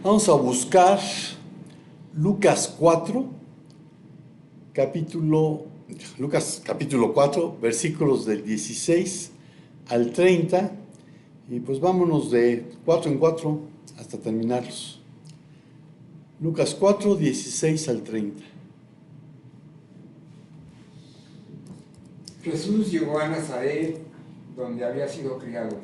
Vamos a buscar Lucas 4, capítulo 4, versículos del 16 al 30, y pues vámonos de 4 en 4 hasta terminarlos. Lucas 4, 16 al 30. Jesús llegó a Nazaret, donde había sido criado,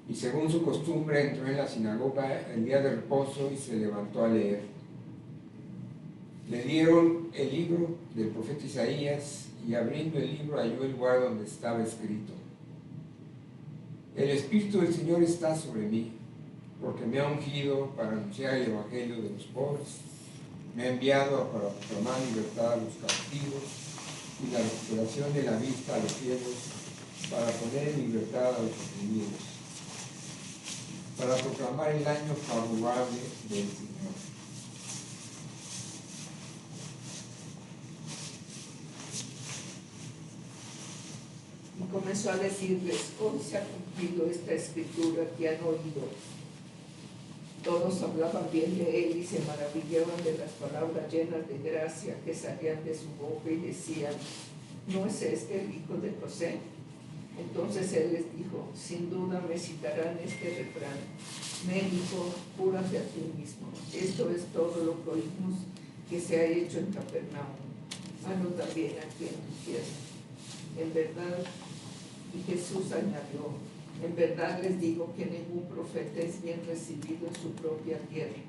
y según su costumbre entró en la sinagoga el día de reposo y se levantó a leer. Le dieron el libro del profeta Isaías, y abriendo el libro halló el lugar donde estaba escrito: El Espíritu del Señor está sobre mí, porque me ha ungido para anunciar el evangelio de los pobres, me ha enviado para proclamar libertad a los cautivos y la recuperación de la vista a los ciegos, para poner en libertad a los oprimidos, para proclamar el año favorable del Señor. Y comenzó a decirles: hoy se ha cumplido esta escritura que han oído. Todos hablaban bien de él y se maravillaban de las palabras llenas de gracia que salían de su boca, y decían: ¿no es este el hijo de José? Entonces él les dijo: sin duda me citarán este refrán: médico, cúrate a ti mismo. Esto es todo lo que oímos que se ha hecho en Capernaum, hazlo también aquí en tu tierra. En verdad, y Jesús añadió: en verdad les digo que ningún profeta es bien recibido en su propia tierra.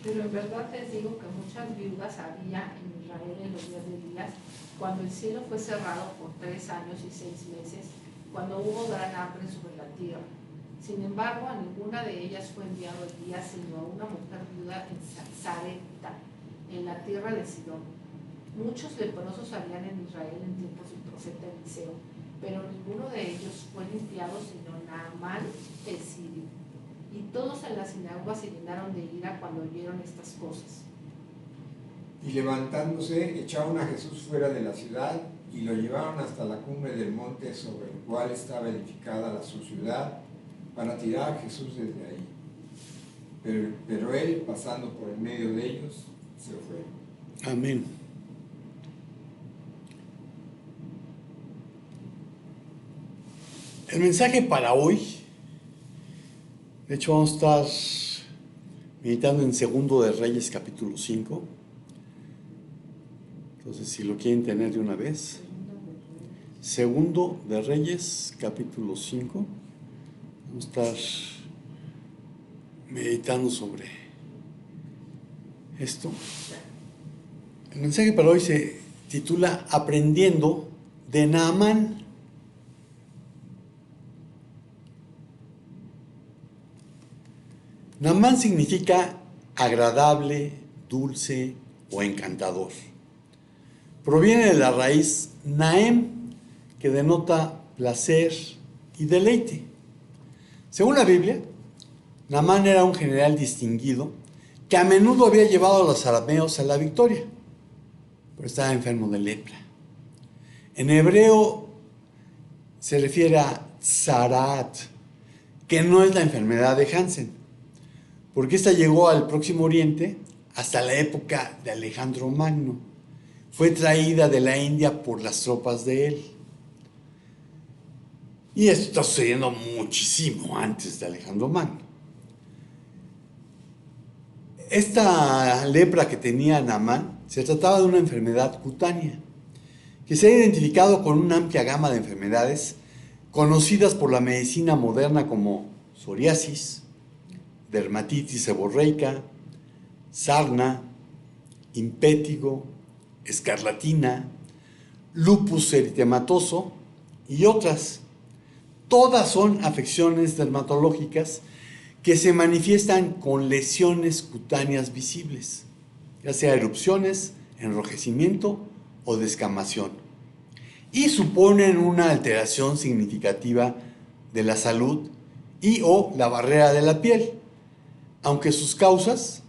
Pero en verdad les digo que muchas viudas había en Israel en los días de Elías, cuando el cielo fue cerrado por 3 años y 6 meses, cuando hubo gran hambre sobre la tierra. Sin embargo, a ninguna de ellas fue enviado Elías, sino a una mujer viuda en Sarepta, en la tierra de Sidón. Muchos leprosos habían en Israel en tiempos del profeta Eliseo, pero ninguno de ellos fue limpiado sino Naamán el sirio. Y todos en la sinagoga se llenaron de ira cuando oyeron estas cosas. Y levantándose, echaron a Jesús fuera de la ciudad y lo llevaron hasta la cumbre del monte sobre el cual estaba edificada su ciudad, para tirar a Jesús desde ahí. Pero él, pasando por el medio de ellos, se fue. Amén. El mensaje para hoy, de hecho vamos a estar meditando en Segundo de Reyes capítulo 5. Entonces, si lo quieren tener de una vez, Segundo de Reyes capítulo 5, vamos a estar meditando sobre esto. El mensaje para hoy se titula Aprendiendo de Naamán. Naamán significa agradable, dulce o encantador. Proviene de la raíz Naem, que denota placer y deleite. Según la Biblia, Naamán era un general distinguido que a menudo había llevado a los arameos a la victoria, pero estaba enfermo de lepra. En hebreo se refiere a tsarat, que no es la enfermedad de Hansen, porque esta llegó al Próximo Oriente hasta la época de Alejandro Magno. Fue traída de la India por las tropas de él. Y esto está sucediendo muchísimo antes de Alejandro Magno. Esta lepra que tenía Naamán se trataba de una enfermedad cutánea, que se ha identificado con una amplia gama de enfermedades conocidas por la medicina moderna como psoriasis, dermatitis seborreica, sarna, impétigo, escarlatina, lupus eritematoso y otras. Todas son afecciones dermatológicas que se manifiestan con lesiones cutáneas visibles, ya sea erupciones, enrojecimiento o descamación, y suponen una alteración significativa de la salud y o la barrera de la piel, aunque sus causas,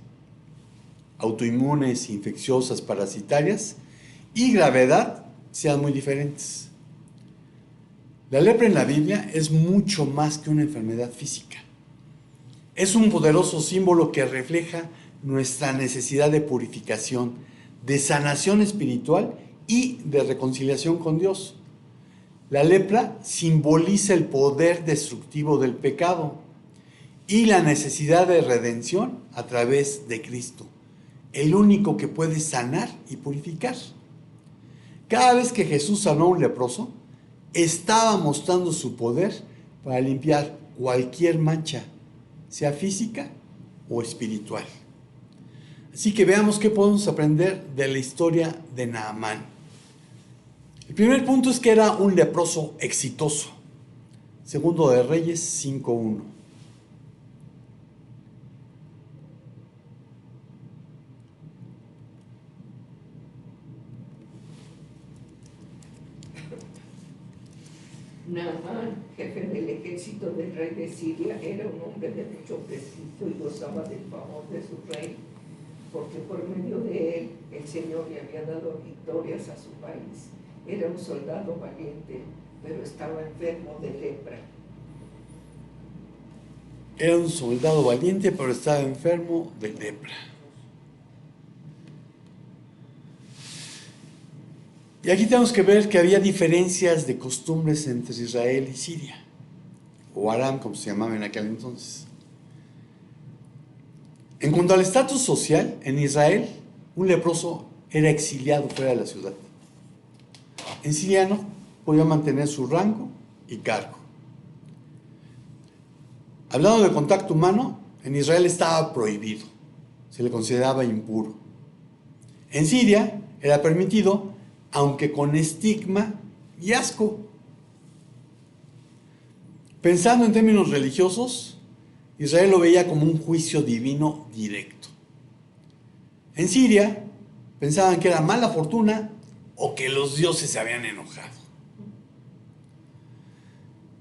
autoinmunes, infecciosas, parasitarias y gravedad, sean muy diferentes. La lepra en la Biblia es mucho más que una enfermedad física. Es un poderoso símbolo que refleja nuestra necesidad de purificación, de sanación espiritual y de reconciliación con Dios. La lepra simboliza el poder destructivo del pecado y la necesidad de redención a través de Cristo, el único que puede sanar y purificar. Cada vez que Jesús sanó a un leproso, estaba mostrando su poder para limpiar cualquier mancha, sea física o espiritual. Así que veamos qué podemos aprender de la historia de Naamán. El primer punto es que era un leproso exitoso. Segundo de Reyes 5:1. Naamán, jefe del ejército del rey de Siria, era un hombre de mucho prestigio y gozaba del favor de su rey, porque por medio de él el Señor le había dado victorias a su país. Era un soldado valiente, pero estaba enfermo de lepra. Era un soldado valiente, pero estaba enfermo de lepra. Y aquí tenemos que ver que había diferencias de costumbres entre Israel y Siria, o Aram, como se llamaba en aquel entonces. En cuanto al estatus social, en Israel, un leproso era exiliado fuera de la ciudad. En Siria no, podía mantener su rango y cargo. Hablando de contacto humano, en Israel estaba prohibido, se le consideraba impuro. En Siria era permitido, aunque con estigma y asco. Pensando en términos religiosos, Israel lo veía como un juicio divino directo. En Siria pensaban que era mala fortuna o que los dioses se habían enojado.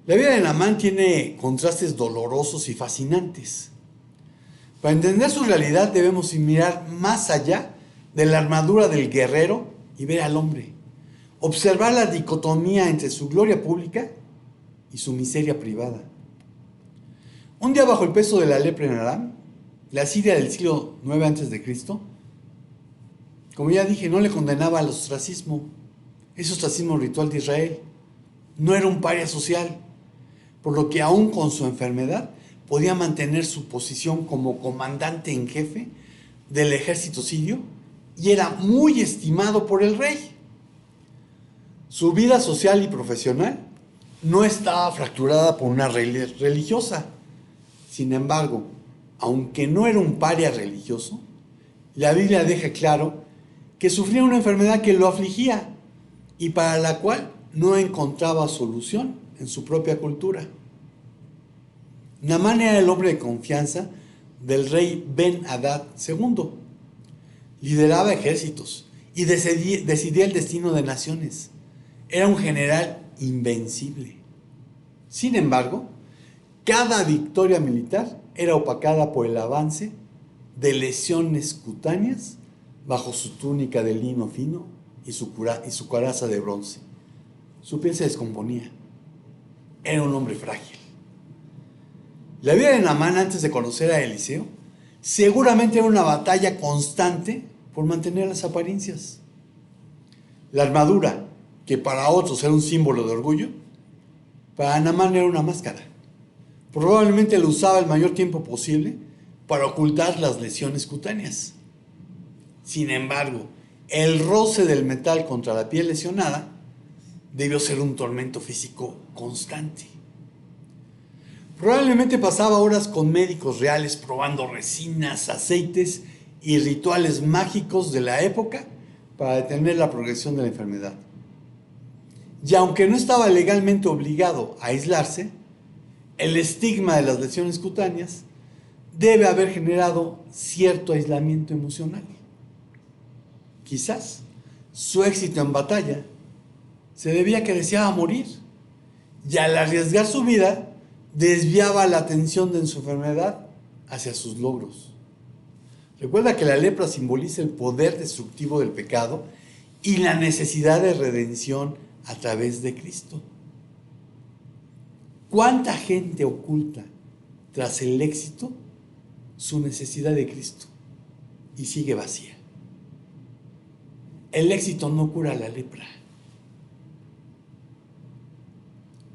La vida de Naamán tiene contrastes dolorosos y fascinantes. Para entender su realidad debemos mirar más allá de la armadura del guerrero y ver al hombre. Observar la dicotomía entre su gloria pública y su miseria privada. Un día, bajo el peso de la lepra en Aram, la Siria del siglo IX a.C., como ya dije, no le condenaba al ostracismo. Es ostracismo ritual de Israel. No era un paria social, por lo que aún con su enfermedad podía mantener su posición como comandante en jefe del ejército sirio y era muy estimado por el rey. Su vida social y profesional no estaba fracturada por una religiosa. Sin embargo, aunque no era un paria religioso, la Biblia deja claro que sufría una enfermedad que lo afligía y para la cual no encontraba solución en su propia cultura. Naamán era el hombre de confianza del rey Ben-Hadad II. Lideraba ejércitos y decidía el destino de naciones. Era un general invencible. Sin embargo, cada victoria militar era opacada por el avance de lesiones cutáneas bajo su túnica de lino fino y su coraza de bronce. Su piel se descomponía. Era un hombre frágil. La vida de Naamán antes de conocer a Eliseo seguramente era una batalla constante por mantener las apariencias. La armadura, que para otros era un símbolo de orgullo, para Naamán era una máscara. Probablemente lo usaba el mayor tiempo posible para ocultar las lesiones cutáneas. Sin embargo, el roce del metal contra la piel lesionada debió ser un tormento físico constante. Probablemente pasaba horas con médicos reales probando resinas, aceites y rituales mágicos de la época para detener la progresión de la enfermedad. Y aunque no estaba legalmente obligado a aislarse, el estigma de las lesiones cutáneas debe haber generado cierto aislamiento emocional. Quizás su éxito en batalla se debía a que deseaba morir y al arriesgar su vida desviaba la atención de su enfermedad hacia sus logros. Recuerda que la lepra simboliza el poder destructivo del pecado y la necesidad de redención a través de Cristo. ¿Cuánta gente oculta tras el éxito su necesidad de Cristo y sigue vacía. El éxito no cura la lepra.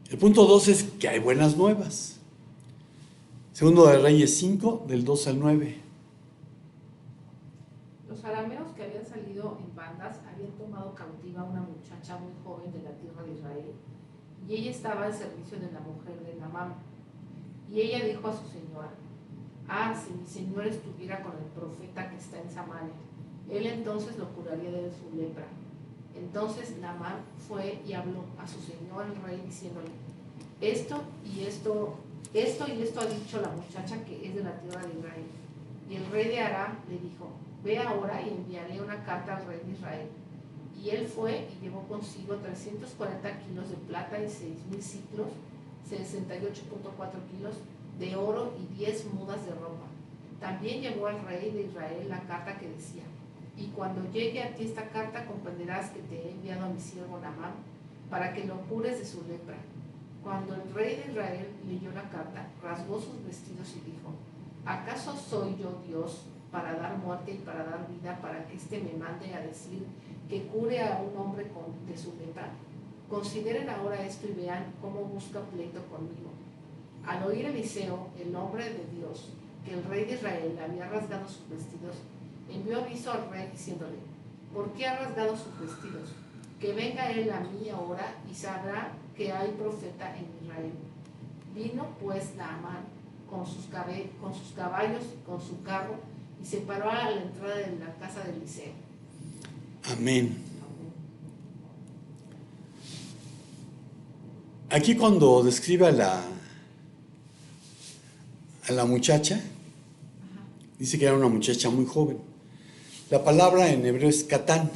El punto 2 es que hay buenas nuevas. Segundo de Reyes 5, del 2 al 9. Los arameos que habían salido en bandas habían tomado cautiva a una muchacha muy joven de la tierra de Israel, y ella estaba al servicio de la mujer de Naamán. Y ella dijo a su señora: ah, si mi señor estuviera con el profeta que está en Samaria, él entonces lo curaría de su lepra. Entonces Naamán fue y habló a su señor el rey, diciéndole: esto y esto ha dicho la muchacha que es de la tierra de Israel. Y el rey de Aram le dijo: ve ahora y enviaré una carta al rey de Israel. Y él fue y llevó consigo 340 kilos de plata y 6,000 ciclos, 68.4 kilos de oro y 10 mudas de ropa. También llevó al rey de Israel la carta que decía: y cuando llegue a ti esta carta, comprenderás que te he enviado a mi siervo Naamán para que lo cures de su lepra. Cuando el rey de Israel leyó la carta, rasgó sus vestidos y dijo: ¿acaso soy yo Dios para dar muerte y para dar vida, para que éste me mande a decir que cure a un hombre de su lepra? Consideren ahora esto y vean cómo busca pleito conmigo. Al oír Eliseo, el hombre de Dios, que el rey de Israel había rasgado sus vestidos, envió aviso al rey diciéndole: ¿por qué ha rasgado sus vestidos? Que venga él a mí ahora y sabrá que hay profeta en Israel. Vino pues Naamán con sus caballos y con su carro, y se paró a la entrada de la casa de Eliseo. Amén. Aquí cuando describe a la muchacha, dice que era una muchacha muy joven. La palabra en hebreo es katán,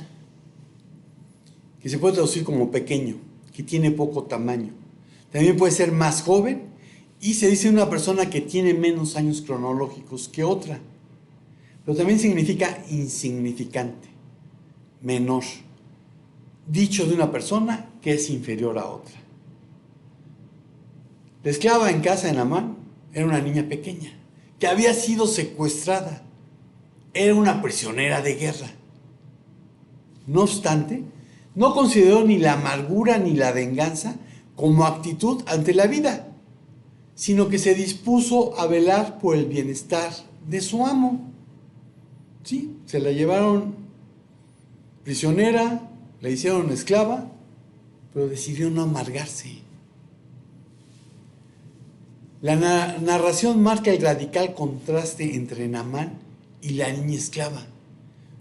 que se puede traducir como pequeño, que tiene poco tamaño. También puede ser más joven, y se dice una persona que tiene menos años cronológicos que otra. Pero también significa insignificante, menor, dicho de una persona que es inferior a otra. La esclava en casa de Naamán era una niña pequeña, que había sido secuestrada. Era una prisionera de guerra. No obstante, no consideró ni la amargura ni la venganza como actitud ante la vida, sino que se dispuso a velar por el bienestar de su amo. Sí, se la llevaron prisionera, la hicieron esclava, pero decidió no amargarse. La narración marca el radical contraste entre Naamán y la niña esclava.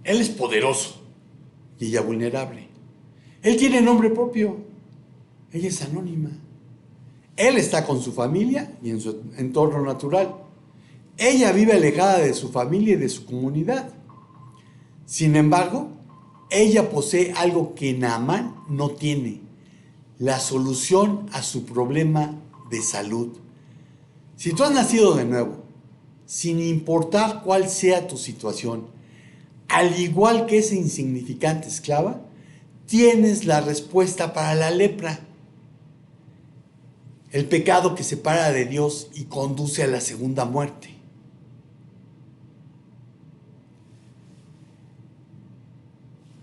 Él es poderoso y ella vulnerable. Él tiene nombre propio, ella es anónima. Él está con su familia y en su entorno natural. Ella vive alejada de su familia y de su comunidad. Sin embargo, ella posee algo que Naamán no tiene: la solución a su problema de salud. Si tú has nacido de nuevo, sin importar cuál sea tu situación, al igual que esa insignificante esclava, tienes la respuesta para la lepra. El pecado que separa de Dios y conduce a la segunda muerte.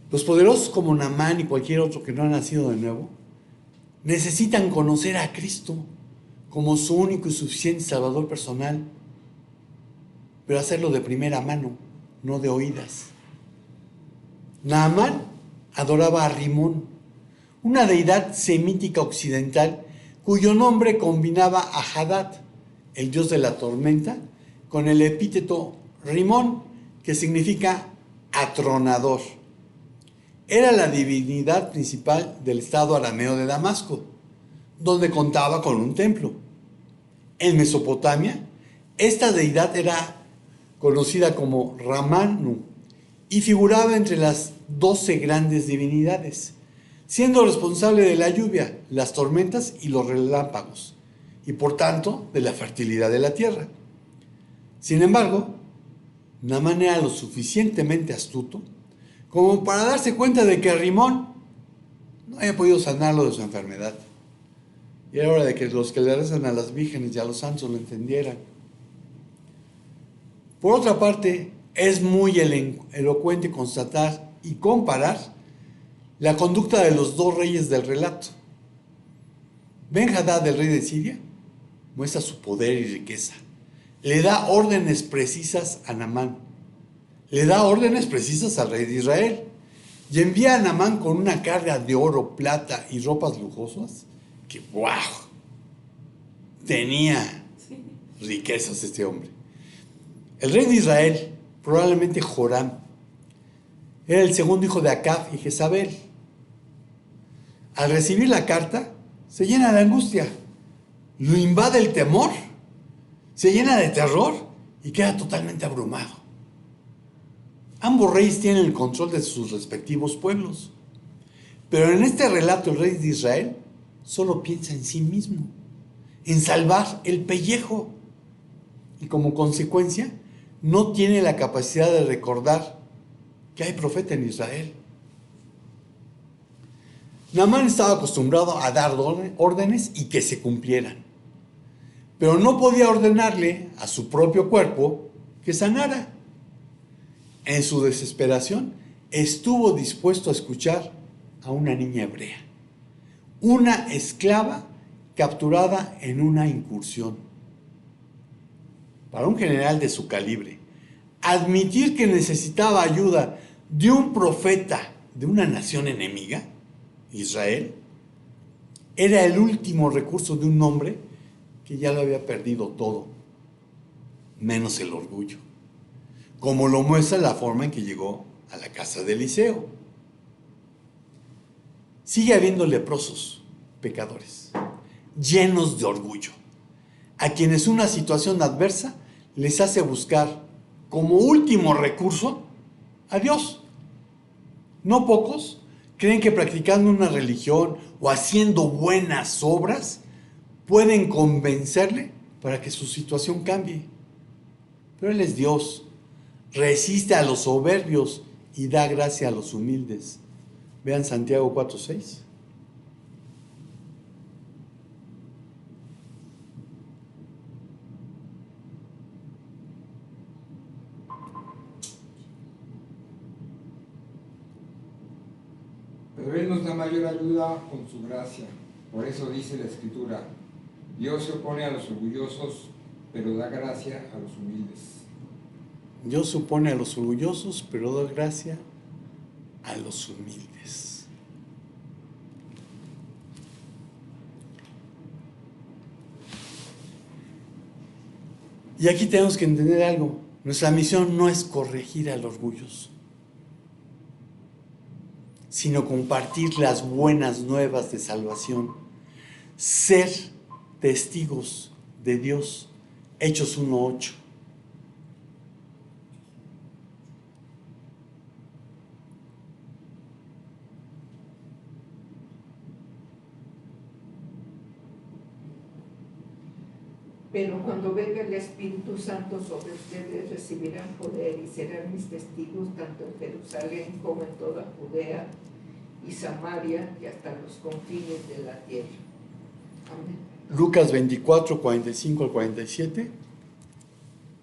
Los poderosos como Naamán y cualquier otro que no ha nacido de nuevo necesitan conocer a Cristo como su único y suficiente Salvador personal, pero hacerlo de primera mano, no de oídas. Naamán adoraba a Rimón, una deidad semítica occidental cuyo nombre combinaba a Hadad, el dios de la tormenta, con el epíteto Rimón, que significa atronador. Era la divinidad principal del estado arameo de Damasco, donde contaba con un templo. En Mesopotamia, esta deidad era conocida como Ramanu y figuraba entre las 12 grandes divinidades, siendo responsable de la lluvia, las tormentas y los relámpagos, y por tanto de la fertilidad de la tierra. Sin embargo, Naamán era lo suficientemente astuto como para darse cuenta de que Rimón no había podido sanarlo de su enfermedad. Y era hora de que los que le rezan a las vírgenes y a los santos lo entendieran. Por otra parte, es muy elocuente constatar y comparar la conducta de los dos reyes del relato. Ben-Hadad, el rey de Siria, muestra su poder y riqueza. Le da órdenes precisas a Naamán. Le da órdenes precisas al rey de Israel. Y envía a Naamán con una carga de oro, plata y ropas lujosas que, ¡wow! Tenía riquezas este hombre. El rey de Israel, probablemente Joram, era el segundo hijo de Acab y Jezabel. Al recibir la carta, se llena de angustia, lo invade el temor, se llena de terror y queda totalmente abrumado. Ambos reyes tienen el control de sus respectivos pueblos, pero en este relato el rey de Israel solo piensa en sí mismo, en salvar el pellejo, y como consecuencia no tiene la capacidad de recordar que hay profeta en Israel. Naamán estaba acostumbrado a dar órdenes y que se cumplieran, pero no podía ordenarle a su propio cuerpo que sanara. En su desesperación, estuvo dispuesto a escuchar a una niña hebrea, una esclava capturada en una incursión. Para un general de su calibre, admitir que necesitaba ayuda de un profeta de una nación enemiga, Israel, era el último recurso de un hombre que ya lo había perdido todo, menos el orgullo, como lo muestra la forma en que llegó a la casa de Eliseo. Sigue habiendo leprosos, pecadores, llenos de orgullo, a quienes una situación adversa les hace buscar como último recurso a Dios. No pocos creen que practicando una religión o haciendo buenas obras pueden convencerle para que su situación cambie. Pero Él es Dios, resiste a los soberbios y da gracia a los humildes. Vean Santiago 4:6. Pero Él nos da mayor ayuda con su gracia. Por eso dice la Escritura: Dios se opone a los orgullosos, pero da gracia a los humildes. Dios se opone a los orgullosos, pero da gracia a los humildes. Y aquí tenemos que entender algo. Nuestra misión no es corregir al orgulloso, sino compartir las buenas nuevas de salvación, ser testigos de Dios. Hechos 1:8. Pero cuando venga el Espíritu Santo sobre ustedes, recibirán poder y serán mis testigos tanto en Jerusalén como en toda Judea y Samaria y hasta los confines de la tierra. Amén. Lucas 24:45-47.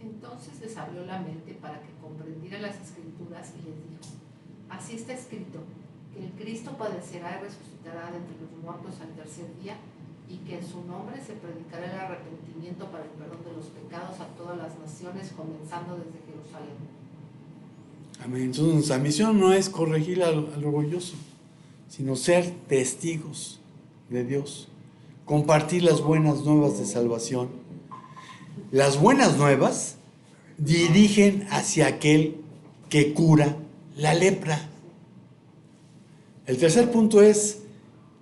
Entonces les abrió la mente para que comprendieran las Escrituras y les dijo: así está escrito, que el Cristo padecerá y resucitará de entre los muertos al tercer día, y que en su nombre se predicará el arrepentimiento para el perdón de los pecados a todas las naciones, comenzando desde Jerusalén. Amén. Entonces nuestra misión no es corregir al orgulloso, sino ser testigos de Dios, compartir las buenas nuevas de salvación. Las buenas nuevas dirigen hacia aquel que cura la lepra. El tercer punto es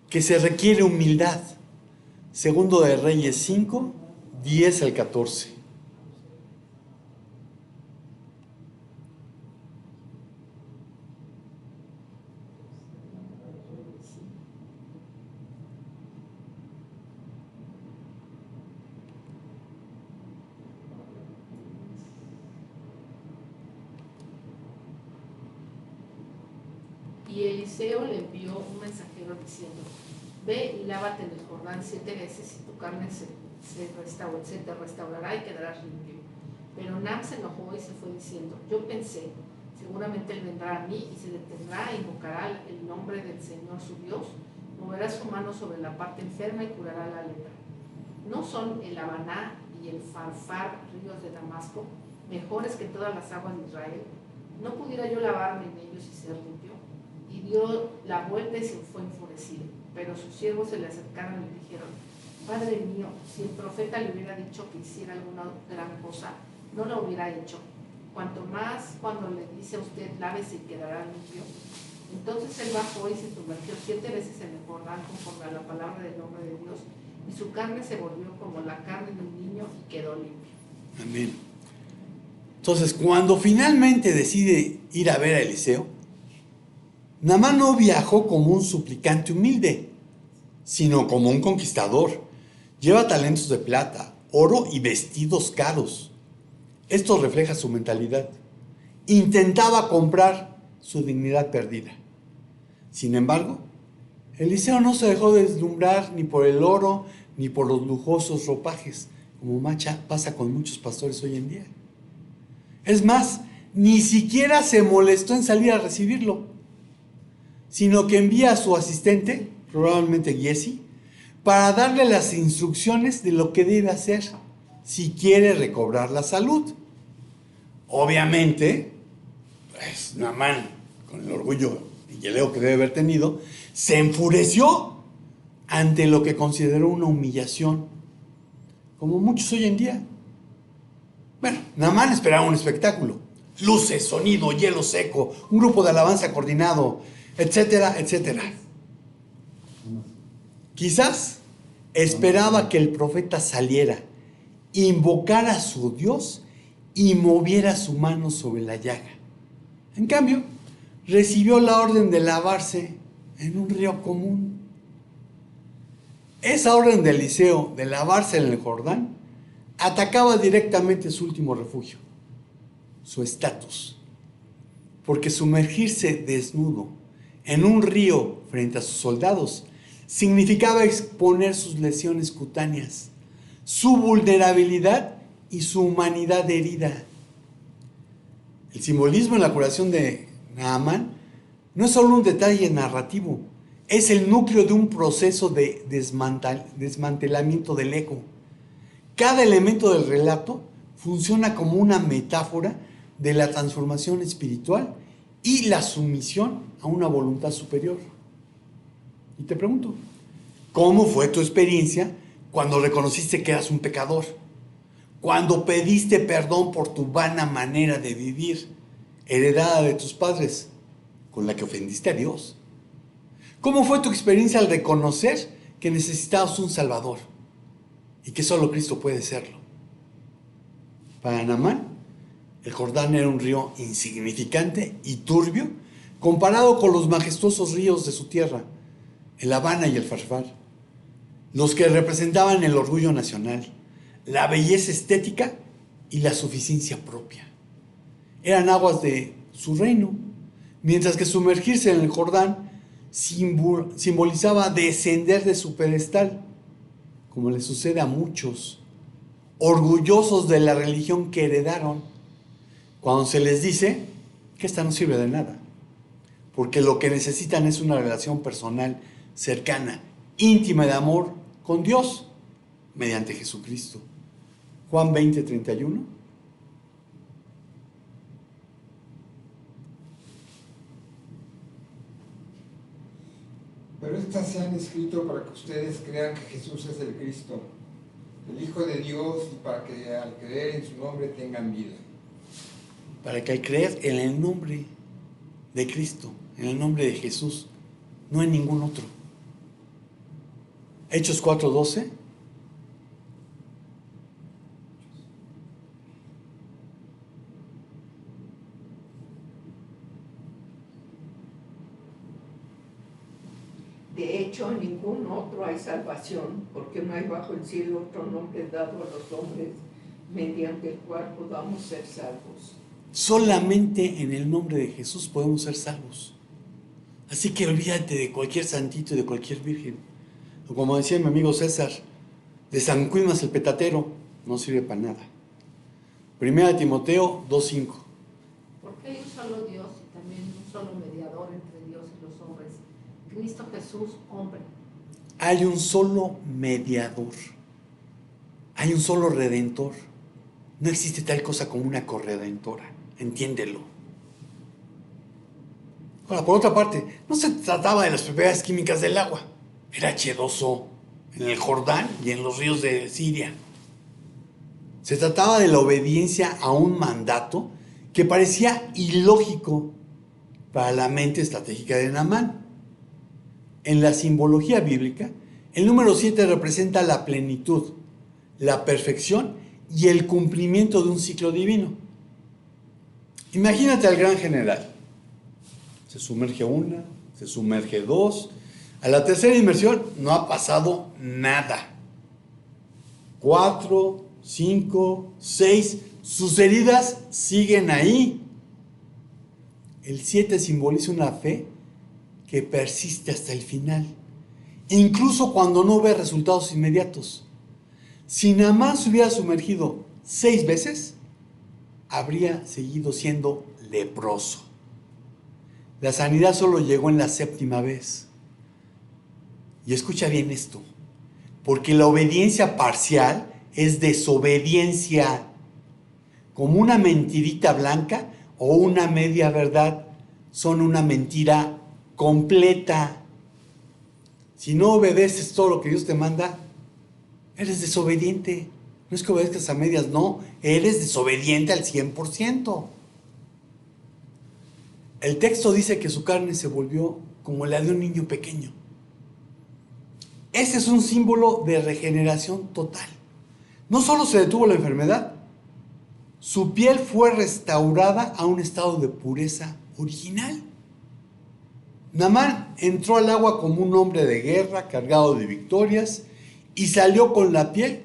que se requiere humildad. Segundo de Reyes 5:10-14. Y Eliseo le envió un mensajero diciendo: ve y lávate en el Jordán 7 veces y tu carne se te restaurará y quedarás limpio. Pero Naam se enojó y se fue diciendo: yo pensé, seguramente él vendrá a mí y se detendrá e invocará el nombre del Señor su Dios, moverá su mano sobre la parte enferma y curará la lepra. ¿No son el Habaná y el Farfar, ríos de Damasco, mejores que todas las aguas de Israel? ¿No pudiera yo lavarme en ellos y ser limpio? Y dio la vuelta y se fue enfurecido. Pero sus siervos se le acercaron y le dijeron: Padre mío, si el profeta le hubiera dicho que hiciera alguna gran cosa, no lo hubiera hecho. Cuanto más cuando le dice a usted: lávese y quedará limpio. Entonces él bajó y se sumergió 7 veces en el Jordán conforme a la palabra del nombre de Dios, y su carne se volvió como la carne de un niño y quedó limpio. Amén. Entonces, cuando finalmente decide ir a ver a Eliseo, Naamán no viajó como un suplicante humilde, sino como un conquistador. Lleva talentos de plata, oro y vestidos caros. Esto refleja su mentalidad. Intentaba comprar su dignidad perdida. Sin embargo, Eliseo no se dejó deslumbrar ni por el oro ni por los lujosos ropajes, como pasa con muchos pastores hoy en día. Es más, ni siquiera se molestó en salir a recibirlo, sino que envía a su asistente, probablemente Giesi, para darle las instrucciones de lo que debe hacer si quiere recobrar la salud. Obviamente, pues Naamán, con el orgullo y el ego que debe haber tenido, se enfureció ante lo que consideró una humillación, como muchos hoy en día. Bueno, Naamán esperaba un espectáculo: luces, sonido, hielo seco, un grupo de alabanza coordinado, etcétera, etcétera. Quizás esperaba que el profeta saliera, invocara a su Dios y moviera su mano sobre la llaga. En cambio, recibió la orden de lavarse en un río común. Esa orden de Eliseo de lavarse en el Jordán atacaba directamente su último refugio, su estatus, porque sumergirse desnudo en un río frente a sus soldados significaba exponer sus lesiones cutáneas, su vulnerabilidad y su humanidad herida. El simbolismo en la curación de Naamán no es solo un detalle narrativo, es el núcleo de un proceso de desmantelamiento del ego. Cada elemento del relato funciona como una metáfora de la transformación espiritual y la sumisión a una voluntad superior. Y te pregunto, ¿cómo fue tu experiencia cuando reconociste que eras un pecador? Cuando pediste perdón por tu vana manera de vivir, heredada de tus padres, con la que ofendiste a Dios. ¿Cómo fue tu experiencia al reconocer que necesitabas un Salvador y que solo Cristo puede serlo? Para Naamán, el Jordán era un río insignificante y turbio comparado con los majestuosos ríos de su tierra, el Habana y el Farfar, los que representaban el orgullo nacional, la belleza estética y la suficiencia propia. Eran aguas de su reino, mientras que sumergirse en el Jordán simbolizaba descender de su pedestal, como le sucede a muchos, orgullosos de la religión que heredaron, cuando se les dice que esta no sirve de nada, porque lo que necesitan es una relación personal, cercana, íntima de amor con Dios, mediante Jesucristo. Juan 20:31. Pero estas se han escrito para que ustedes crean que Jesús es el Cristo, el Hijo de Dios, y para que al creer en su nombre tengan vida. Para que al creer en el nombre de Cristo, en el nombre de Jesús, no en ningún otro. Hechos 4:12. De hecho, en ningún otro hay salvación, porque no hay bajo el cielo otro nombre dado a los hombres mediante el cual podamos ser salvos. Solamente en el nombre de Jesús podemos ser salvos. Así que olvídate de cualquier santito y de cualquier virgen. O como decía mi amigo César, de San Cuimas el petatero no sirve para nada. Primera Timoteo 2:5. Porque hay un solo Dios y también un solo mediador entre Dios y los hombres, Cristo Jesús, hombre. Hay un solo mediador. Hay un solo redentor. No existe tal cosa como una corredentora. Entiéndelo. Ahora, por otra parte, no se trataba de las propiedades químicas del agua. Era H2O en el Jordán y en los ríos de Siria. Se trataba de la obediencia a un mandato que parecía ilógico para la mente estratégica de Naamán. En la simbología bíblica, el número 7 representa la plenitud, la perfección y el cumplimiento de un ciclo divino. Imagínate al gran general. Se sumerge una, se sumerge dos. A la tercera inmersión no ha pasado nada. 4, 5, 6, sus heridas siguen ahí. El 7 simboliza una fe que persiste hasta el final, incluso cuando no ve resultados inmediatos. Si Naamán se hubiera sumergido 6 veces, habría seguido siendo leproso. La sanidad solo llegó en la 7ª vez. Y escucha bien esto, porque la obediencia parcial es desobediencia, como una mentirita blanca o una media verdad, son una mentira completa. Si no obedeces todo lo que Dios te manda, eres desobediente. No es que obedezcas a medias, no, eres desobediente al 100%. El texto dice que su carne se volvió como la de un niño pequeño. Ese es un símbolo de regeneración total. No solo se detuvo la enfermedad, su piel fue restaurada a un estado de pureza original. Naamán entró al agua como un hombre de guerra cargado de victorias y salió con la piel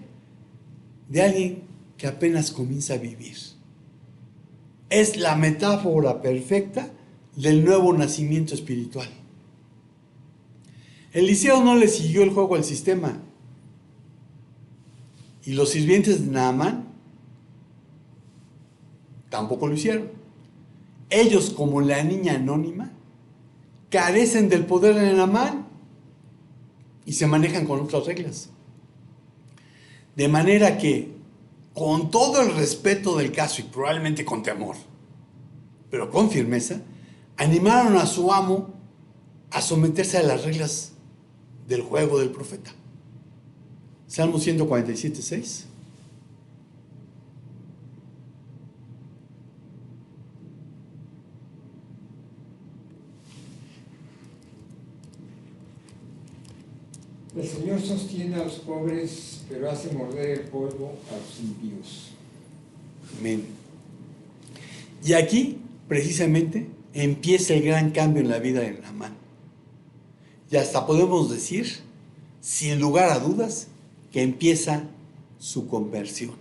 de alguien que apenas comienza a vivir. Es la metáfora perfecta del nuevo nacimiento espiritual. Eliseo no le siguió el juego al sistema. Y los sirvientes de Naamán tampoco lo hicieron. Ellos, como la niña anónima, carecen del poder de Naamán y se manejan con otras reglas. De manera que, con todo el respeto del caso y probablemente con temor, pero con firmeza, animaron a su amo a someterse a las reglas del juego del profeta. Salmo 147:6. El Señor sostiene a los pobres, pero hace morder el polvo a los impíos. Amén. Y aquí, precisamente, empieza el gran cambio en la vida de Naamán. Y hasta podemos decir, sin lugar a dudas, que empieza su conversión.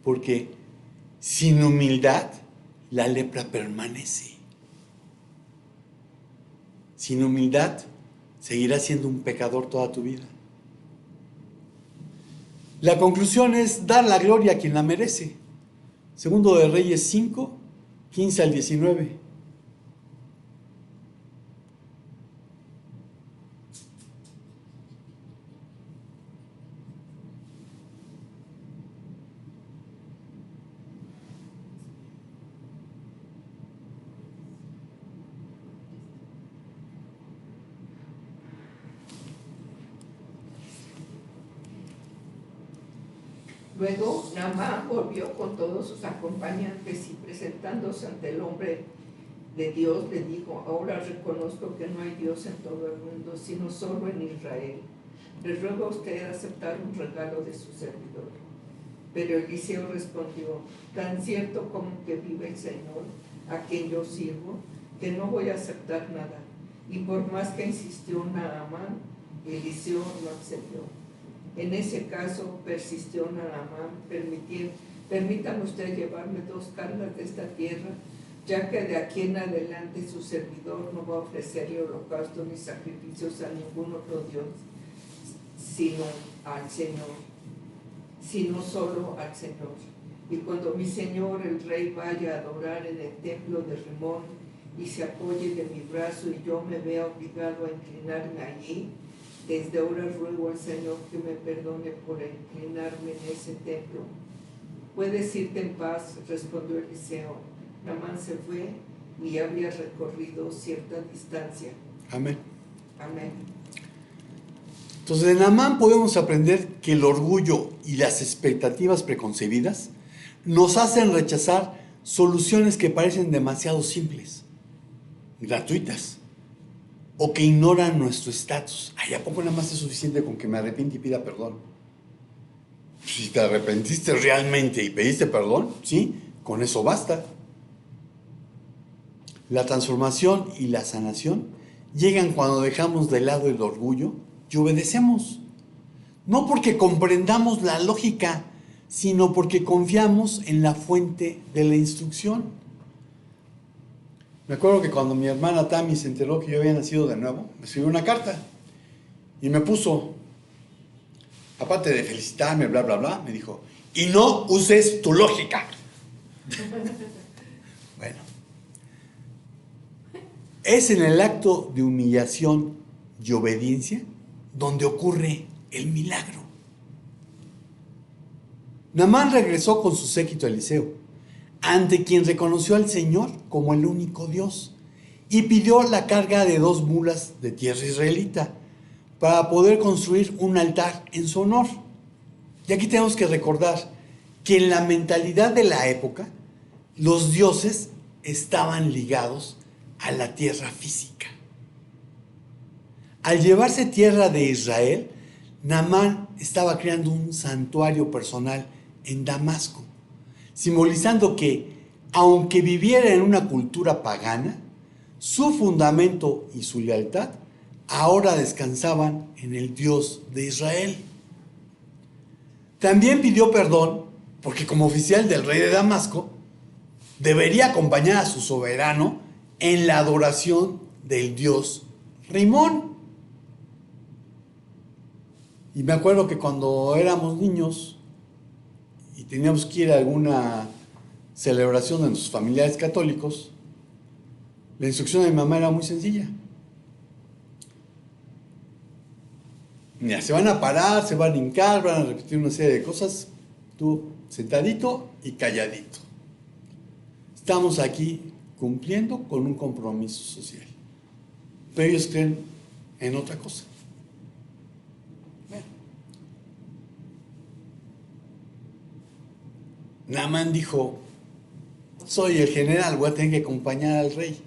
Porque sin humildad, la lepra permanece. Sin humildad, seguirás siendo un pecador toda tu vida. La conclusión es dar la gloria a quien la merece. Segundo de Reyes 5, 15 al 19. Luego Naamán volvió con todos sus acompañantes y presentándose ante el hombre de Dios le dijo: ahora reconozco que no hay Dios en todo el mundo, sino solo en Israel. Le ruego a usted aceptar un regalo de su servidor. Pero Eliseo respondió: tan cierto como que vive el Señor, a quien yo sirvo, que no voy a aceptar nada. Y por más que insistió Naamán, Eliseo no accedió. En ese caso persistió Naamán: permítame usted llevarme 2 cargas de esta tierra, ya que de aquí en adelante su servidor no va a ofrecerle holocausto ni sacrificios a ningún otro Dios, sino al Señor. sino solo al Señor. Y cuando mi Señor el Rey vaya a adorar en el templo de Rimón y se apoye de mi brazo y yo me vea obligado a inclinarme allí, desde ahora ruego al Señor que me perdone por inclinarme en ese templo. Puedes irte en paz, respondió Eliseo. Naamán se fue y había recorrido cierta distancia. Amén. Amén. Entonces, de Naamán podemos aprender que el orgullo y las expectativas preconcebidas nos hacen rechazar soluciones que parecen demasiado simples, gratuitas, o que ignoran nuestro estatus. Ay, ¿a poco nada más es suficiente con que me arrepiente y pida perdón? Si te arrepentiste realmente y pediste perdón, sí, con eso basta. La transformación y la sanación llegan cuando dejamos de lado el orgullo y obedecemos. No porque comprendamos la lógica, sino porque confiamos en la fuente de la instrucción. Me acuerdo que cuando mi hermana Tami se enteró que yo había nacido de nuevo, me escribió una carta y me puso, aparte de felicitarme, bla, bla, bla, me dijo, y no uses tu lógica. Bueno, es en el acto de humillación y obediencia donde ocurre el milagro. Naamán regresó con su séquito a Eliseo, ante quien reconoció al Señor como el único Dios, y pidió la carga de 2 mulas de tierra israelita para poder construir un altar en su honor. Y aquí tenemos que recordar que en la mentalidad de la época, los dioses estaban ligados a la tierra física. Al llevarse tierra de Israel, Naamán estaba creando un santuario personal en Damasco, simbolizando que, aunque viviera en una cultura pagana, su fundamento y su lealtad ahora descansaban en el Dios de Israel. También pidió perdón porque, como oficial del rey de Damasco, debería acompañar a su soberano en la adoración del dios Rimón. Y me acuerdo que cuando éramos niños y teníamos que ir a alguna celebración de nuestros familiares católicos, la instrucción de mi mamá era muy sencilla. Mira, se van a parar, se van a hincar, van a repetir una serie de cosas, tú sentadito y calladito. Estamos aquí cumpliendo con un compromiso social. Pero ellos creen en otra cosa. Bueno. Naamán dijo, soy el general, voy a tener que acompañar al rey.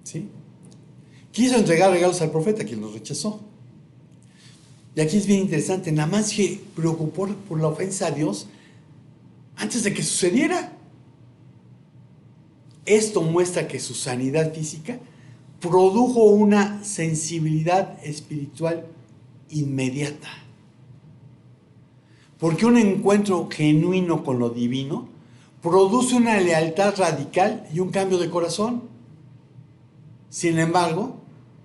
¿Sí? Quiso entregar regalos al profeta, quien los rechazó. Y aquí es bien interesante, Naamán se preocupó por la ofensa a Dios antes de que sucediera. Esto muestra que su sanidad física produjo una sensibilidad espiritual inmediata. Porque un encuentro genuino con lo divino produce una lealtad radical y un cambio de corazón. Sin embargo,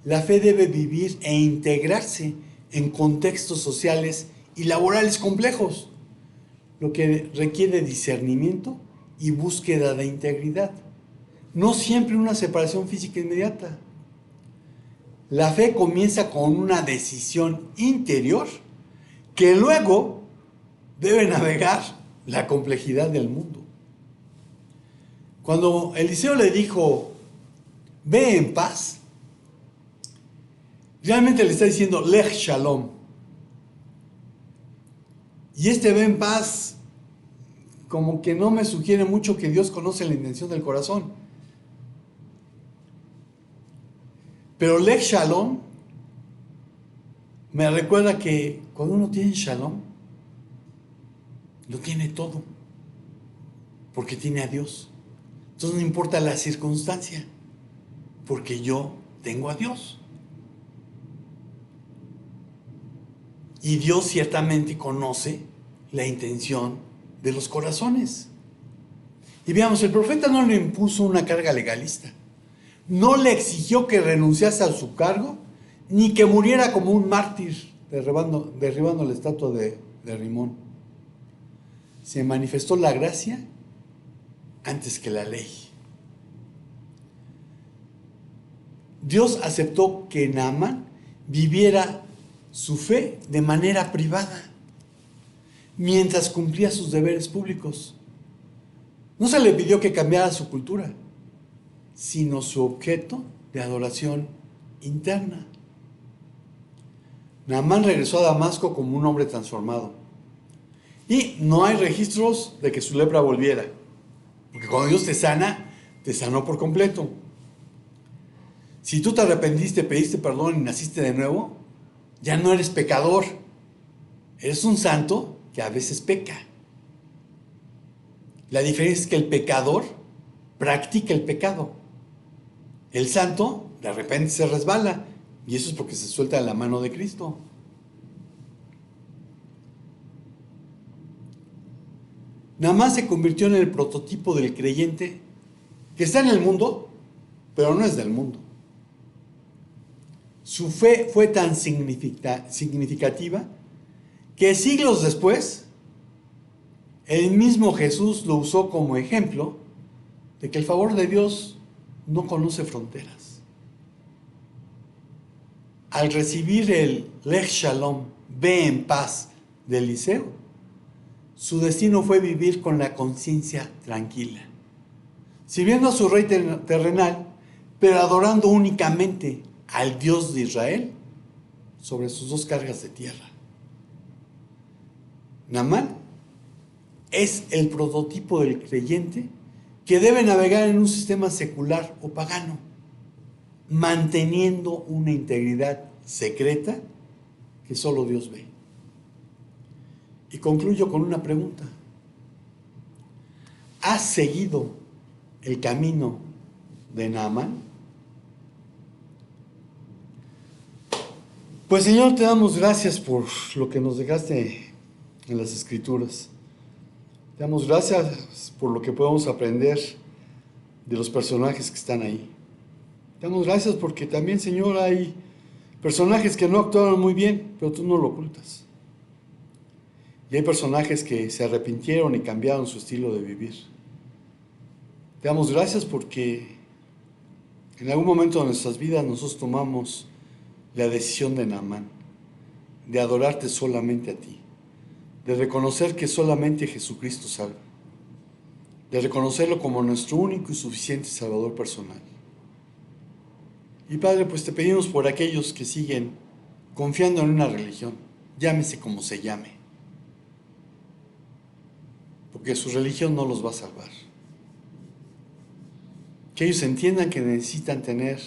la fe debe vivir e integrarse en contextos sociales y laborales complejos, lo que requiere discernimiento y búsqueda de integridad. No siempre una separación física inmediata. La fe comienza con una decisión interior que luego debe navegar la complejidad del mundo. Cuando Eliseo le dijo, ve en paz, realmente le está diciendo, lech shalom. Y este ve en paz como que no me sugiere mucho que Dios conoce la intención del corazón. Pero lech shalom me recuerda que cuando uno tiene shalom, lo tiene todo, porque tiene a Dios. Entonces no importa la circunstancia, porque yo tengo a Dios. Y Dios ciertamente conoce la intención de los corazones. Y veamos, el profeta no le impuso una carga legalista. No le exigió que renunciase a su cargo, ni que muriera como un mártir derribando la estatua de de Rimón. Se manifestó la gracia antes que la ley. Dios aceptó que Naamán viviera su fe de manera privada mientras cumplía sus deberes públicos. No se le pidió que cambiara su cultura, sino su objeto de adoración interna. Naamán regresó a Damasco como un hombre transformado. Y no hay registros de que su lepra volviera. Porque cuando Dios te sana, te sanó por completo. Si tú te arrepentiste, pediste perdón y naciste de nuevo, ya no eres pecador. Eres un santo que a veces peca. La diferencia es que el pecador practica el pecado. El santo de repente se resbala. Y eso es porque se suelta de la mano de Cristo. Naamán se convirtió en el prototipo del creyente que está en el mundo, pero no es del mundo. Su fe fue tan significativa que siglos después, el mismo Jesús lo usó como ejemplo de que el favor de Dios no conoce fronteras. Al recibir el Lech Shalom, ve en paz, de Eliseo, su destino fue vivir con la conciencia tranquila, sirviendo a su rey terrenal, pero adorando únicamente al Dios de Israel sobre sus dos cargas de tierra. Naamán es el prototipo del creyente que debe navegar en un sistema secular o pagano, manteniendo una integridad secreta que solo Dios ve. Y concluyo con una pregunta. ¿Has seguido el camino de Naamán? Pues Señor, te damos gracias por lo que nos dejaste en las Escrituras. Te damos gracias por lo que podemos aprender de los personajes que están ahí. Te damos gracias porque también, Señor, hay personajes que no actuaron muy bien, pero tú no lo ocultas. Y hay personajes que se arrepintieron y cambiaron su estilo de vivir. Te damos gracias porque en algún momento de nuestras vidas nosotros tomamos la decisión de Naamán, de adorarte solamente a ti, de reconocer que solamente Jesucristo salva, de reconocerlo como nuestro único y suficiente Salvador personal. Y Padre, pues te pedimos por aquellos que siguen confiando en una religión, llámese como se llame, porque su religión no los va a salvar. Que ellos entiendan que necesitan tener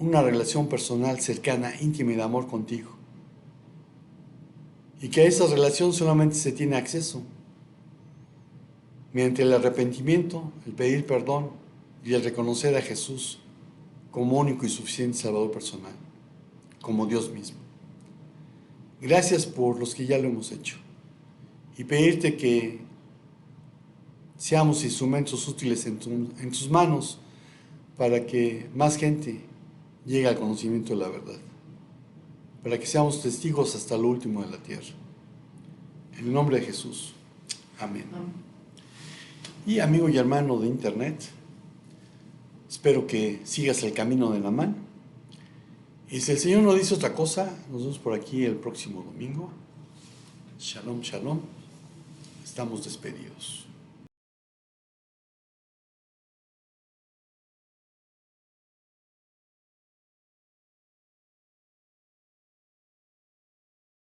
una relación personal, cercana, íntima y de amor contigo. Y que a esa relación solamente se tiene acceso mediante el arrepentimiento, el pedir perdón y el reconocer a Jesús como único y suficiente Salvador personal, como Dios mismo. Gracias por los que ya lo hemos hecho. Y pedirte que seamos instrumentos útiles en tus manos para que más gente llegue al conocimiento de la verdad, para que seamos testigos hasta lo último de la tierra. En el nombre de Jesús. Amén. Y amigo y hermano de internet, espero que sigas el camino de Naamán. Y si el Señor no dice otra cosa, nos vemos por aquí el próximo domingo. Shalom, shalom. Estamos despedidos.